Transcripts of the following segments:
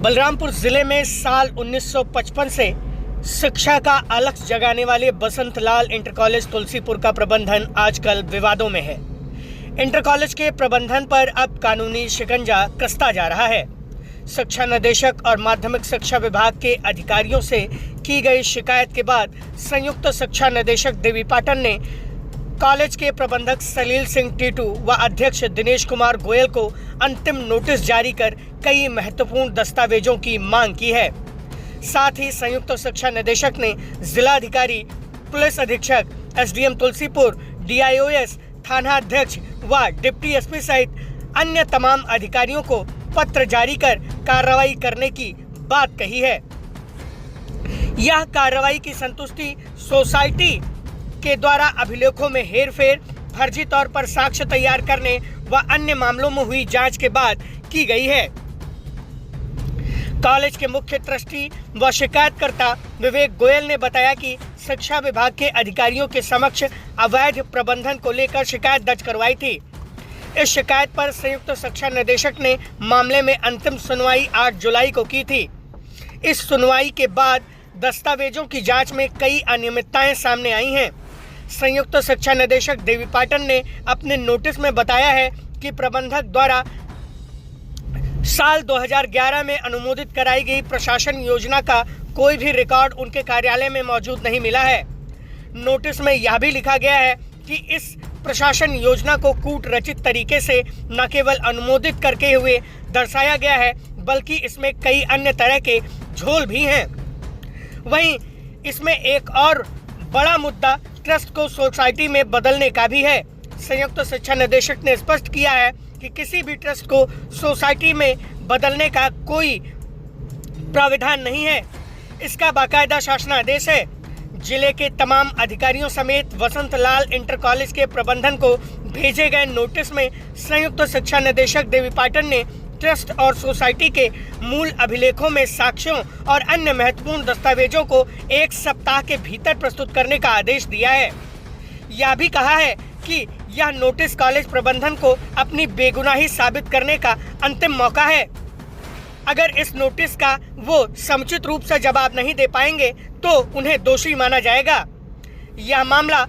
बलरामपुर जिले में साल 1955 से शिक्षा का अलख जगाने वाले बसंत लाल इंटर कॉलेज तुलसीपुर का प्रबंधन आजकल विवादों में है। इंटर कॉलेज के प्रबंधन पर अब कानूनी शिकंजा कसता जा रहा है। शिक्षा निदेशक और माध्यमिक शिक्षा विभाग के अधिकारियों से की गई शिकायत के बाद संयुक्त शिक्षा निदेशक देवी पाटन ने कॉलेज के प्रबंधक सलील सिंह टीटू व अध्यक्ष दिनेश कुमार गोयल को अंतिम नोटिस जारी कर कई महत्वपूर्ण दस्तावेजों की मांग की है। साथ ही संयुक्त शिक्षा निदेशक ने जिलाधिकारी, पुलिस अधीक्षक, एसडीएम तुलसीपुर, डीआईओएस, थाना अध्यक्ष व डिप्टी एसपी सहित अन्य तमाम अधिकारियों को पत्र जारी कर कार्रवाई करने की बात कही है। यह कार्रवाई की संतुष्टि सोसाइटी के द्वारा अभिलेखों में हेरफेर, फर्जी तौर पर साक्ष्य तैयार करने व अन्य मामलों में हुई जांच के बाद की गई है। कॉलेज के मुख्य ट्रस्टी व शिकायतकर्ता विवेक गोयल ने बताया कि शिक्षा विभाग के अधिकारियों के समक्ष अवैध प्रबंधन को लेकर शिकायत दर्ज करवाई थी। इस शिकायत पर संयुक्त शिक्षा निदेशक ने मामले में अंतिम सुनवाई 8 जुलाई को की थी। इस सुनवाई के बाद दस्तावेजों की जांच में कई अनियमितताएं सामने आई हैं। संयुक्त शिक्षा निदेशक देवी पाटन ने अपने नोटिस में बताया है कि प्रबंधक द्वारा साल 2011 में अनुमोदित कराई गई प्रशासन योजना का कोई भी रिकॉर्ड उनके कार्यालय में मौजूद नहीं मिला है। नोटिस में यह भी लिखा गया है कि इस प्रशासन योजना को कूट रचित तरीके से न केवल अनुमोदित करके हुए दर्शाया गया है, बल्कि इसमें कई अन्य तरह के झोल भी हैं। वहीं इसमें एक और बड़ा मुद्दा ट्रस्ट को सोसाइटी में बदलने का भी है। संयुक्त शिक्षा निदेशक ने स्पष्ट किया है कि किसी भी ट्रस्ट को सोसाइटी में बदलने का कोई प्राविधान नहीं है। इसका बाकायदा शासनादेश है। जिले के तमाम अधिकारियों समेत बसंत लाल इंटर कॉलेज के प्रबंधन को भेजे गए नोटिस में संयुक्त शिक्षा निदेशक देवी पाटन ने ट्रस्ट और सोसाइटी के मूल अभिलेखों में साक्ष्यों और अन्य महत्वपूर्ण दस्तावेजों को 1 सप्ताह के भीतर प्रस्तुत करने का आदेश दिया है। यह भी कहा है कि यह नोटिस कॉलेज प्रबंधन को अपनी बेगुनाही साबित करने का अंतिम मौका है। अगर इस नोटिस का वो समुचित रूप से जवाब नहीं दे पाएंगे तो उन्हें दोषी माना जाएगा। यह मामला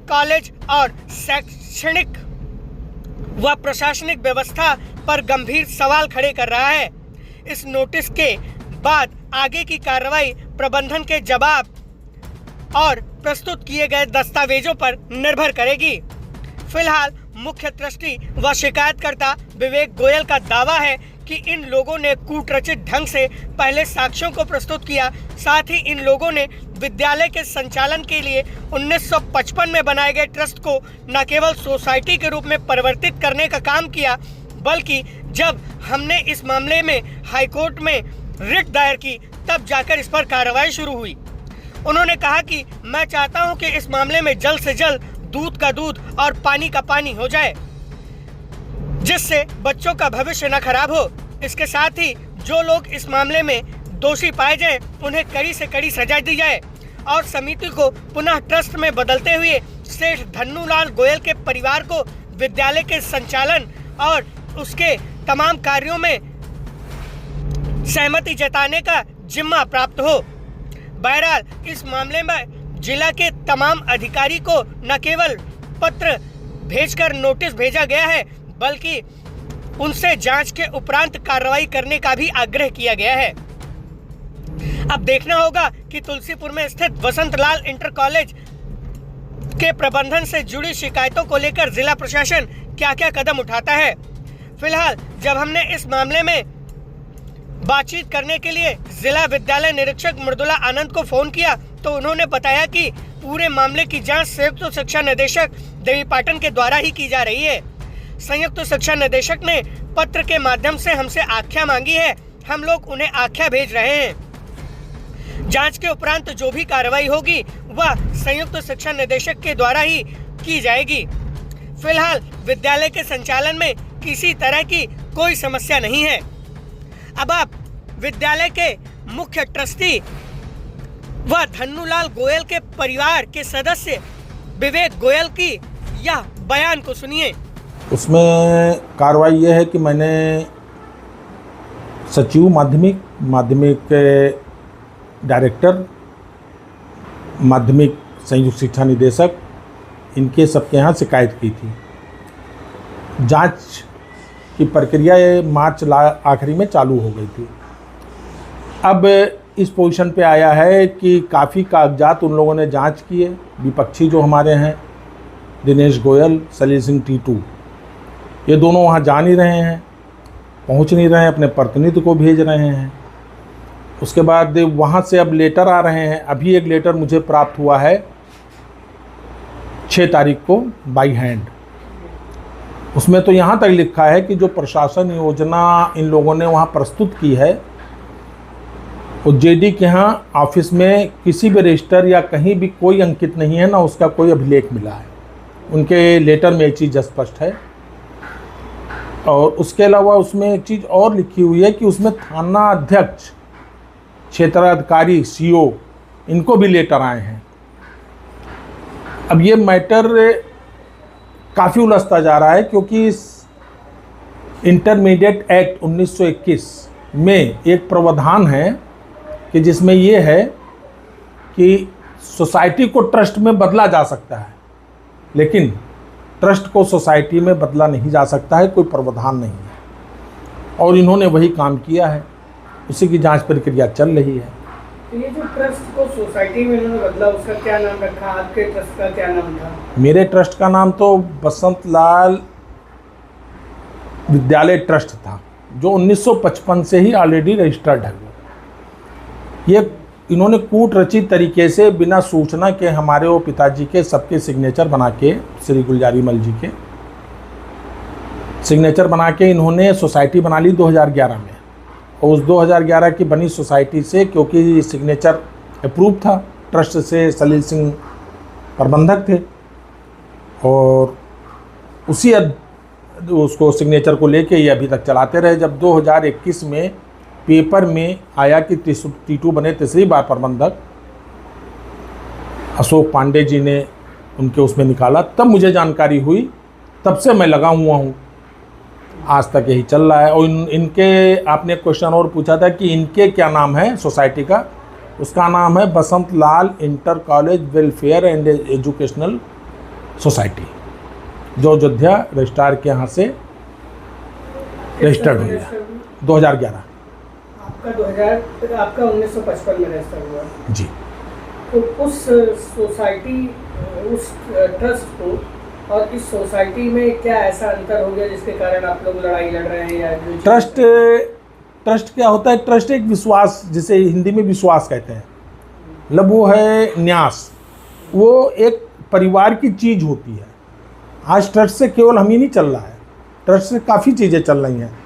कॉलेज और शैक्षणिक व प्रशासनिक व्यवस्था पर गंभीर सवाल खड़े कर रहा है। इस नोटिस के बाद आगे की कार्रवाई प्रबंधन के जवाब और प्रस्तुत किए गए दस्तावेजों पर निर्भर करेगी। फिलहाल मुख्य ट्रस्टी व शिकायतकर्ता विवेक गोयल का दावा है कि इन लोगों ने कूटरचित ढंग से पहले साक्ष्यों को प्रस्तुत किया। साथ ही इन लोगों ने विद्यालय के संचालन के लिए 1955 में बनाए गए ट्रस्ट को न केवल सोसाइटी के रूप में परिवर्तित करने का काम किया, बल्कि जब हमने इस मामले में हाईकोर्ट में रिट दायर की तब जाकर इस पर कार्रवाई शुरू हुई। उन्होंने कहा कि मैं चाहता हूं कि इस मामले में जल्द से जल्द दूध का दूध और पानी का पानी हो जाए, जिससे बच्चों का भविष्य न खराब हो। इसके साथ ही जो लोग इस मामले में दोषी पाए जाएं, उन्हें कड़ी से कड़ी सजा दी जाए और समिति को पुनः ट्रस्ट में बदलते हुए सेठ धन्नूलाल गोयल के परिवार को विद्यालय के संचालन और उसके तमाम कार्यों में सहमति जताने का जिम्मा प्राप्त हो। बहरहाल इस मामले में जिला के तमाम अधिकारी को न केवल पत्र भेजकर नोटिस भेजा गया है, बल्कि उनसे जांच के उपरांत कार्रवाई करने का भी आग्रह किया गया है। अब देखना होगा कि तुलसीपुर में स्थित बसंत लाल इंटर कॉलेज के प्रबंधन से जुड़ी शिकायतों को लेकर जिला प्रशासन क्या क्या कदम उठाता है। फिलहाल जब हमने इस मामले में बातचीत करने के लिए जिला विद्यालय निरीक्षक मृदुला आनंद को फोन किया तो उन्होंने बताया कि पूरे मामले की जांच संयुक्त शिक्षा निदेशक देवी पाटन के द्वारा ही की जा रही है। संयुक्त शिक्षा निदेशक ने पत्र के माध्यम से हमसे आख्या मांगी है। हम लोग उन्हें आख्या भेज रहे हैं। जांच के उपरांत जो भी कार्रवाई होगी वह संयुक्त शिक्षा निदेशक के द्वारा ही की जाएगी। फिलहाल विद्यालय के संचालन में किसी तरह की कोई समस्या नहीं है। अब आप विद्यालय के मुख्य ट्रस्टी व धन्नूलाल गोयल के परिवार के सदस्य विवेक गोयल की यह बयान को सुनिए। उसमें कार्रवाई यह है कि मैंने सचिव माध्यमिक माध्यमिक डायरेक्टर, माध्यमिक संयुक्त शिक्षा निदेशक, इनके सबके यहाँ शिकायत की थी। जांच की प्रक्रिया मार्च आखिरी में चालू हो गई थी। अब इस पोजीशन पे आया है कि काफ़ी कागजात उन लोगों ने जांच किए। विपक्षी जो हमारे हैं दिनेश गोयल, सलील सिंह टीटू, ये दोनों वहाँ जा नहीं रहे हैं, पहुँच नहीं रहे हैं, अपने प्रतिनिधि को भेज रहे हैं। उसके बाद वहाँ से अब लेटर आ रहे हैं। अभी एक लेटर मुझे प्राप्त हुआ है 6 तारीख को बाई हैंड। उसमें तो यहाँ तक लिखा है कि जो प्रशासन योजना इन लोगों ने वहाँ प्रस्तुत की है, वो जेडी के यहाँ ऑफिस में किसी भी रजिस्टर या कहीं भी कोई अंकित नहीं है, ना उसका कोई अभिलेख मिला है। उनके लेटर में एक चीज़ स्पष्ट है। और उसके अलावा उसमें एक चीज़ और लिखी हुई है कि उसमें थाना अध्यक्ष, क्षेत्राधिकारी, सीओ, इनको भी लेटर आए हैं। अब ये मैटर काफ़ी उलझता जा रहा है, क्योंकि इस इंटरमीडिएट एक्ट 1921 में एक प्रावधान है कि जिसमें ये है कि सोसाइटी को ट्रस्ट में बदला जा सकता है, लेकिन ट्रस्ट को सोसाइटी में बदला नहीं जा सकता है, कोई प्रावधान नहीं है। और इन्होंने वही काम किया है, उसी की जांच प्रक्रिया चल रही है। तो ये जो ट्रस्ट को सोसाइटी में इन्होंने बदला, उसका क्या नाम रखा? आपके ट्रस्ट का क्या नाम था? मेरे ट्रस्ट का नाम तो बसंत लाल विद्यालय ट्रस्ट था, जो 1955 से ही ऑलरेडी रजिस्टर्ड है। ये इन्होंने कूट रचित तरीके से बिना सूचना के हमारे वो पिताजी के सबके सिग्नेचर बना के, श्री गुलजारी मल जी के सिग्नेचर बना के इन्होंने सोसाइटी बना ली 2011 में। और उस 2011 की बनी सोसाइटी से, क्योंकि सिग्नेचर अप्रूव था ट्रस्ट से, सलील सिंह प्रबंधक थे, और उसी उसको सिग्नेचर को लेके ये अभी तक चलाते रहे। जब 2021 में पेपर में आया कि टीटू बने तीसरी बार प्रबंधक, अशोक पांडे जी ने उनके उसमें निकाला, तब मुझे जानकारी हुई। तब से मैं लगा हुआ हूँ, आज तक यही चल रहा है। और इनके आपने क्वेश्चन और पूछा था कि इनके क्या नाम है सोसाइटी का, उसका नाम है Basant Lal inter college welfare and educational society, जो अयोध्या रजिस्ट्रार के यहाँ से रजिस्टर्ड हो गया 2011। आपका 1955 में रजिस्टर हुआ जी। तो उस सोसाइटी, उस ट्रस्ट को और इस सोसाइटी में क्या ऐसा अंतर हो गया जिसके कारण आप लोग लड़ाई लड़ रहे हैं? या ट्रस्ट क्या होता है? ट्रस्ट एक विश्वास, जिसे हिंदी में विश्वास कहते हैं, मतलब वो है न्यास, वो एक परिवार की चीज़ होती है। आज ट्रस्ट से केवल हम ही नहीं चल रहा है, ट्रस्ट से काफ़ी चीज़ें चल रही हैं।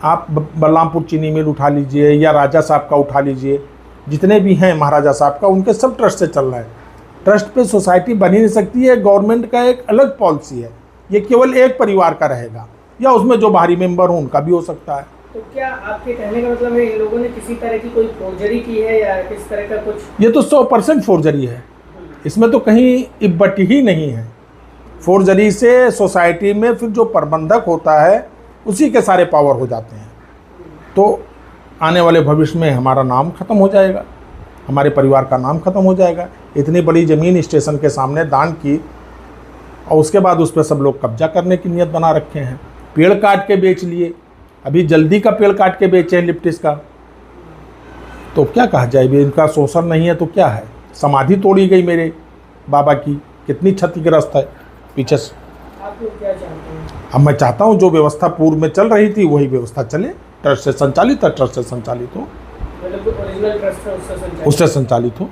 आप बलरामपुर चीनी मिल उठा लीजिए, या राजा साहब का उठा लीजिए, जितने भी हैं महाराजा साहब का, उनके सब ट्रस्ट से चल रहा है। ट्रस्ट पे सोसाइटी बन ही नहीं सकती है, गवर्नमेंट का एक अलग पॉलिसी है। ये केवल एक परिवार का रहेगा, या उसमें जो बाहरी मेंबर हो उनका भी हो सकता है। तो क्या आपके कहने का मतलब है इन लोगों ने किसी तरह की कोई फोर्जरी की है या किस तरह का कुछ? ये तो 100% फोर्जरी है, इसमें तो कहीं इब्बट ही नहीं है। फोर्जरी से सोसाइटी में फिर जो प्रबंधक होता है उसी के सारे पावर हो जाते हैं। तो आने वाले भविष्य में हमारा नाम खत्म हो जाएगा, हमारे परिवार का नाम खत्म हो जाएगा। इतनी बड़ी ज़मीन स्टेशन के सामने दान की, और उसके बाद उस पर सब लोग कब्जा करने की नियत बना रखे हैं। पेड़ काट के बेच लिए, अभी जल्दी का पेड़ काट के बेचे हैं लिप्टिस का, तो क्या कहा जाए? इनका शोषण नहीं है तो क्या है? समाधि तोड़ी गई मेरे बाबा की, कितनी क्षतिग्रस्त है पीछे से। आप लोग क्या चाहते हैं? अब मैं चाहता हूँ जो व्यवस्था पूर्व में चल रही थी वही व्यवस्था चले, ट्रस्ट से संचालित है, ट्रस्ट से संचालित हो, मतलब ओरिजिनल ट्रस्ट है उससे संचालित हो।